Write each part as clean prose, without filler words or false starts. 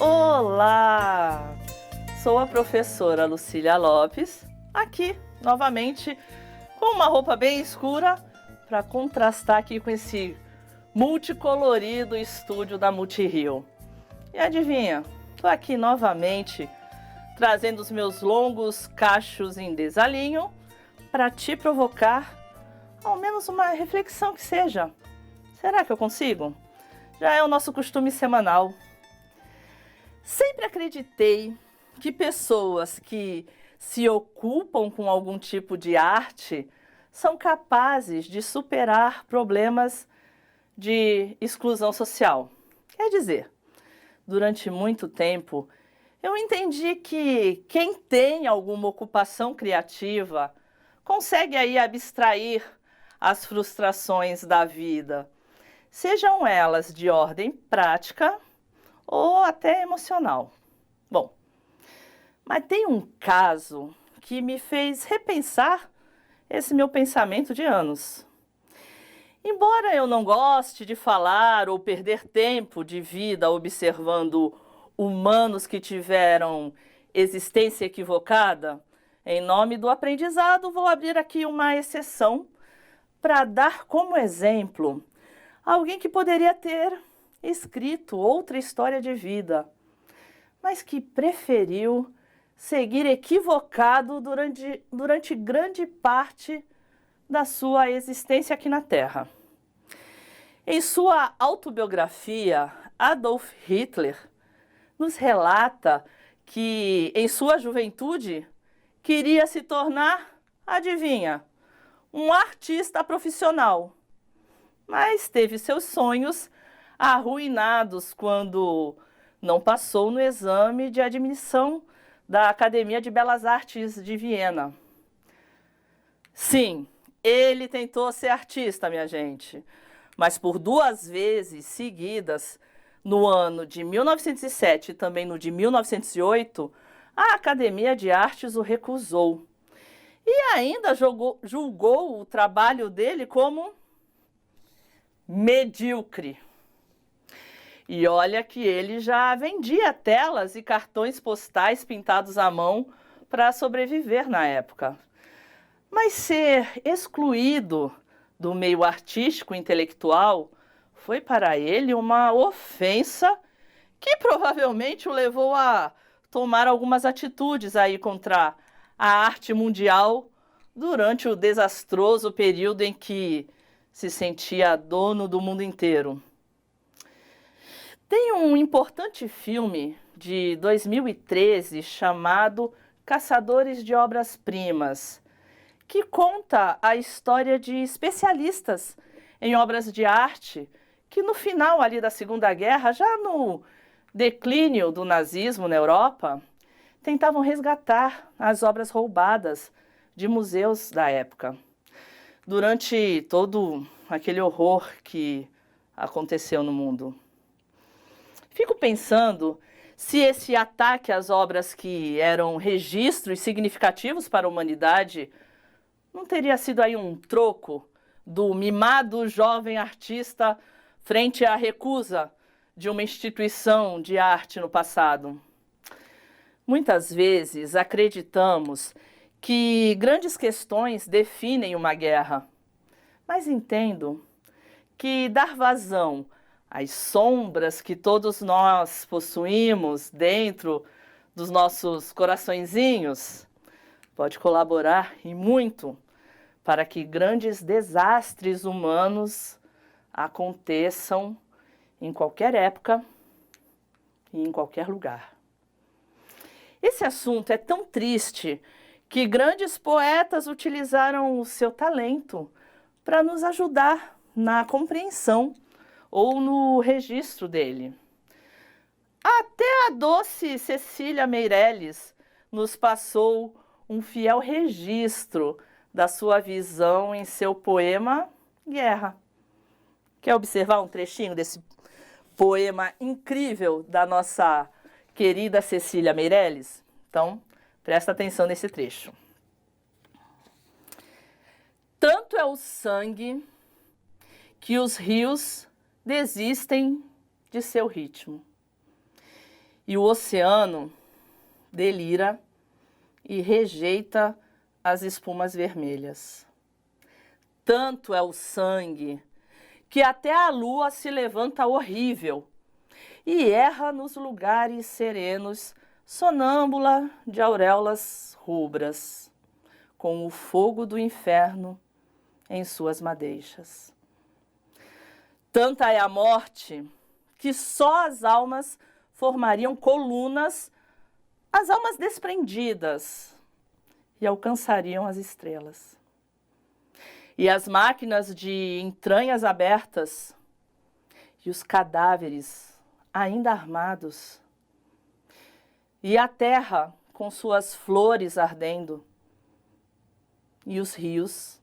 Olá! Sou a professora Lucília Lopes, aqui novamente com uma roupa bem escura para contrastar aqui com esse multicolorido estúdio da Multirio. E adivinha, estou aqui novamente trazendo os meus longos cachos em desalinho para te provocar ao menos uma reflexão que seja. Será que eu consigo? Já é o nosso costume semanal. Sempre acreditei que pessoas que se ocupam com algum tipo de arte são capazes de superar problemas de exclusão social. Quer dizer, durante muito tempo, eu entendi que quem tem alguma ocupação criativa consegue aí abstrair as frustrações da vida, sejam elas de ordem prática ou até emocional. Bom, mas tem um caso que me fez repensar esse meu pensamento de anos. Embora eu não goste de falar ou perder tempo de vida observando humanos que tiveram existência equivocada, em nome do aprendizado, vou abrir aqui uma exceção para dar como exemplo alguém que poderia ter escrito outra história de vida, mas que preferiu seguir equivocado durante grande parte da sua existência aqui na Terra. Em sua autobiografia, Adolf Hitler nos relata que, em sua juventude, queria se tornar, adivinha, um artista profissional, mas teve seus sonhos arruinados quando não passou no exame de admissão da Academia de Belas Artes de Viena. Sim, ele tentou ser artista, minha gente, mas por 2 vezes seguidas, no ano de 1907 e também no de 1908, a Academia de Artes o recusou. E ainda julgou o trabalho dele como medíocre. E olha que ele já vendia telas e cartões postais pintados à mão para sobreviver na época. Mas ser excluído do meio artístico e intelectual foi para ele uma ofensa que provavelmente o levou a tomar algumas atitudes aí contra a arte mundial durante o desastroso período em que se sentia dono do mundo inteiro. Tem um importante filme de 2013 chamado Caçadores de Obras-Primas, que conta a história de especialistas em obras de arte que no final ali da Segunda Guerra, já no declínio do nazismo na Europa, tentavam resgatar as obras roubadas de museus da época, durante todo aquele horror que aconteceu no mundo. Fico pensando se esse ataque às obras que eram registros significativos para a humanidade não teria sido aí um troco do mimado jovem artista frente à recusa de uma instituição de arte no passado. Muitas vezes acreditamos que grandes questões definem uma guerra, mas entendo que dar vazão às sombras que todos nós possuímos dentro dos nossos coraçõezinhos pode colaborar e muito para que grandes desastres humanos aconteçam em qualquer época e em qualquer lugar. Esse assunto é tão triste que grandes poetas utilizaram o seu talento para nos ajudar na compreensão ou no registro dele. Até a doce Cecília Meirelles nos passou um fiel registro da sua visão em seu poema Guerra. Quer observar um trechinho desse poema incrível da nossa querida Cecília Meirelles? Então, presta atenção nesse trecho. Tanto é o sangue que os rios desistem de seu ritmo. E o oceano delira e rejeita as espumas vermelhas. Tanto é o sangue que até a lua se levanta horrível e erra nos lugares serenos, sonâmbula de auréolas rubras, com o fogo do inferno em suas madeixas. Tanta é a morte que só as almas formariam colunas, as almas desprendidas, e alcançariam as estrelas. E as máquinas de entranhas abertas e os cadáveres ainda armados, e a terra com suas flores ardendo, e os rios,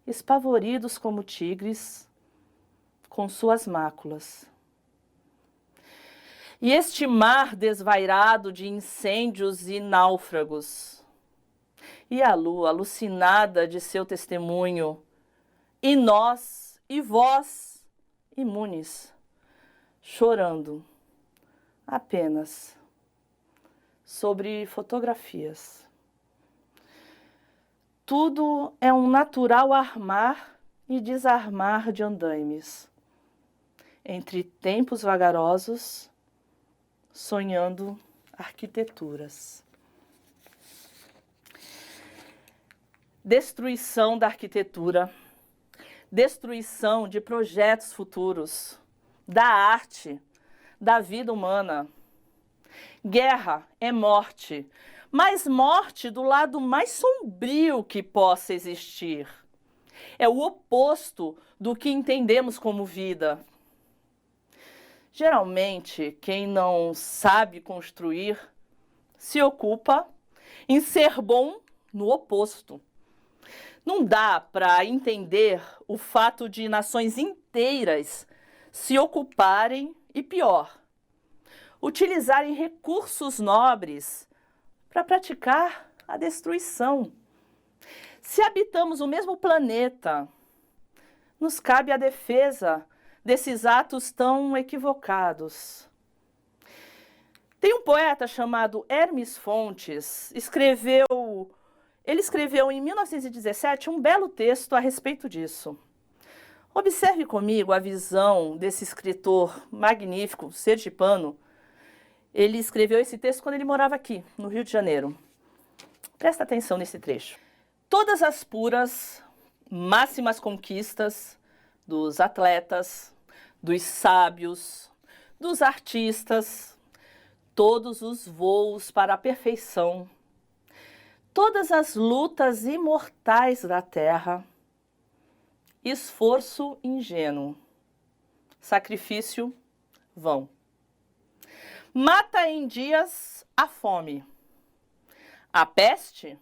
espavoridos como tigres, com suas máculas. E este mar desvairado de incêndios e náufragos, e a lua alucinada de seu testemunho, e nós e vós imunes, chorando apenas sobre fotografias. Tudo é um natural armar e desarmar de andaimes, entre tempos vagarosos, sonhando arquiteturas. Destruição da arquitetura, destruição de projetos futuros, da arte, da vida humana. Guerra é morte, mas morte do lado mais sombrio que possa existir. É o oposto do que entendemos como vida. Geralmente, quem não sabe construir se ocupa em ser bom no oposto. Não dá para entender o fato de nações inteiras se ocuparem e, pior, utilizarem recursos nobres para praticar a destruição. Se habitamos o mesmo planeta, nos cabe a defesa desses atos tão equivocados. Tem um poeta chamado Hermes Fontes, ele escreveu em 1917 um belo texto a respeito disso. Observe comigo a visão desse escritor magnífico, sergipano. Ele escreveu esse texto quando ele morava aqui, no Rio de Janeiro. Presta atenção nesse trecho. Todas as puras, máximas conquistas dos atletas, dos sábios, dos artistas, todos os voos para a perfeição, todas as lutas imortais da terra, esforço ingênuo, sacrifício vão. Mata em dias a fome. A peste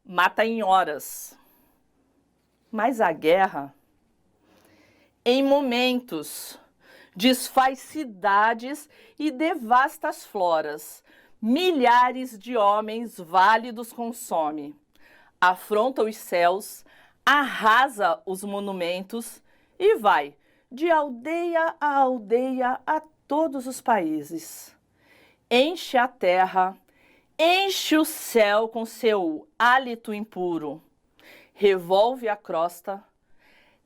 mata em horas. Mas a guerra, em momentos, desfaz cidades e devasta as floras. Milhares de homens válidos consome. Afronta os céus, arrasa os monumentos e vai de aldeia a todos os países. Enche a terra, enche o céu com seu hálito impuro, revolve a crosta,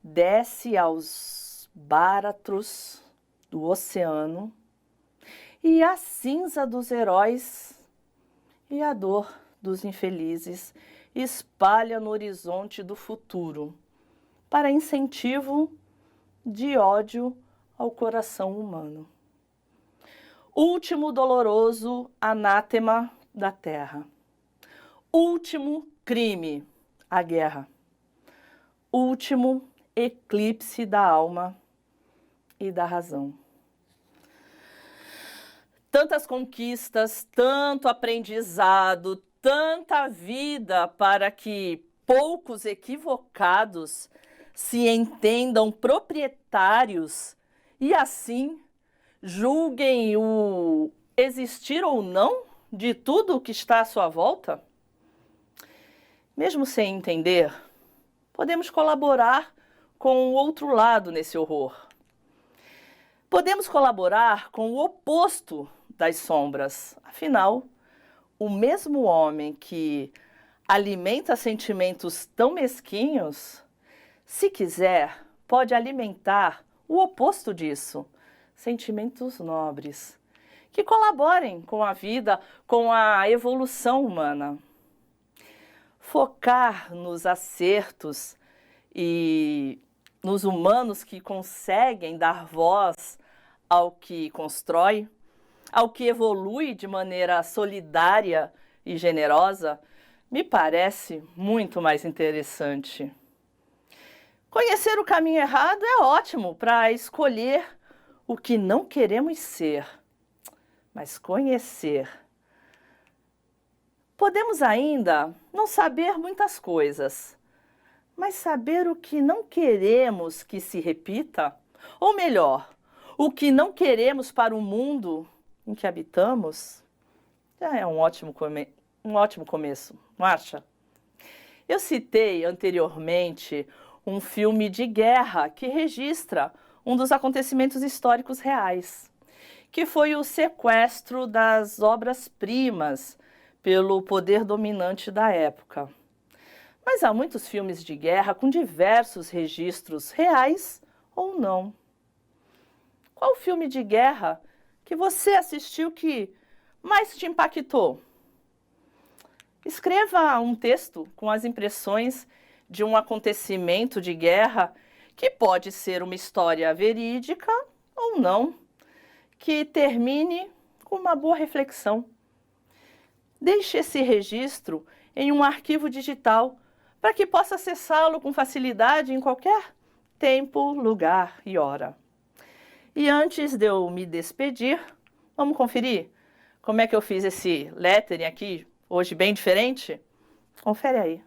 desce aos báratros do oceano, e a cinza dos heróis e a dor dos infelizes espalha no horizonte do futuro, para incentivo de ódio ao coração humano. Último doloroso anátema da terra. Último crime, a guerra. Último eclipse da alma e da razão. Tantas conquistas, tanto aprendizado, tanta vida para que poucos equivocados se entendam proprietários e assim julguem o existir ou não de tudo o que está à sua volta? Mesmo sem entender, podemos colaborar com o outro lado nesse horror. Podemos colaborar com o oposto das sombras. Afinal, o mesmo homem que alimenta sentimentos tão mesquinhos, se quiser, pode alimentar o oposto disso, sentimentos nobres, que colaborem com a vida, com a evolução humana. Focar nos acertos e nos humanos que conseguem dar voz ao que constrói, ao que evolui de maneira solidária e generosa, me parece muito mais interessante. Conhecer o caminho errado é ótimo para escolher o que não queremos ser, mas conhecer. Podemos ainda não saber muitas coisas, mas saber o que não queremos que se repita, ou melhor, o que não queremos para o mundo em que habitamos, já é um ótimo começo, não acha? Eu citei anteriormente um filme de guerra que registra um dos acontecimentos históricos reais, que foi o sequestro das obras-primas pelo poder dominante da época. Mas há muitos filmes de guerra com diversos registros reais ou não. Qual filme de guerra que você assistiu que mais te impactou? Escreva um texto com as impressões de um acontecimento de guerra que pode ser uma história verídica ou não, que termine com uma boa reflexão. Deixe esse registro em um arquivo digital para que possa acessá-lo com facilidade em qualquer tempo, lugar e hora. E antes de eu me despedir, vamos conferir como é que eu fiz esse lettering aqui, hoje bem diferente? Confere aí.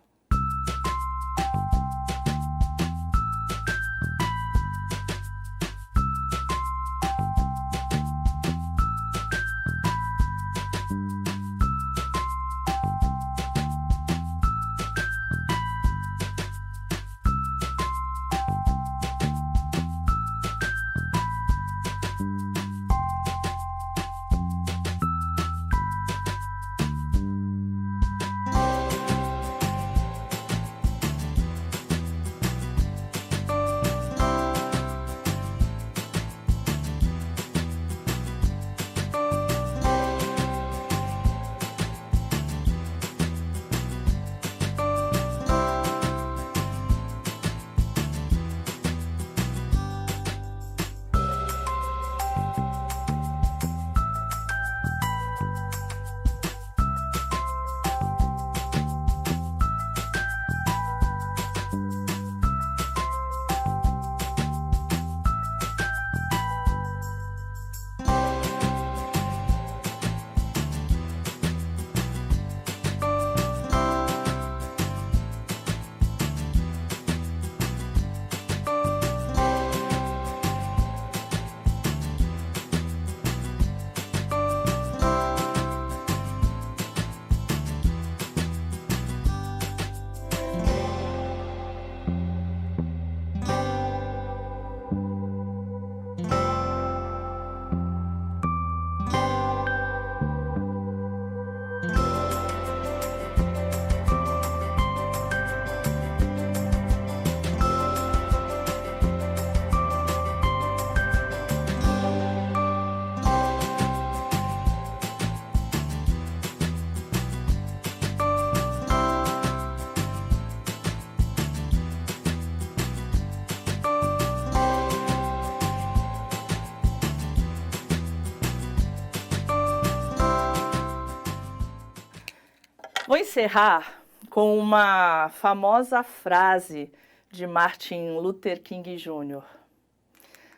Vou encerrar com uma famosa frase de Martin Luther King Jr.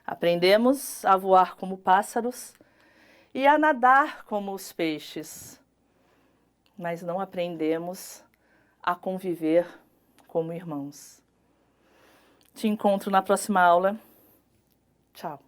Aprendemos a voar como pássaros e a nadar como os peixes, mas não aprendemos a conviver como irmãos. Te encontro na próxima aula. Tchau.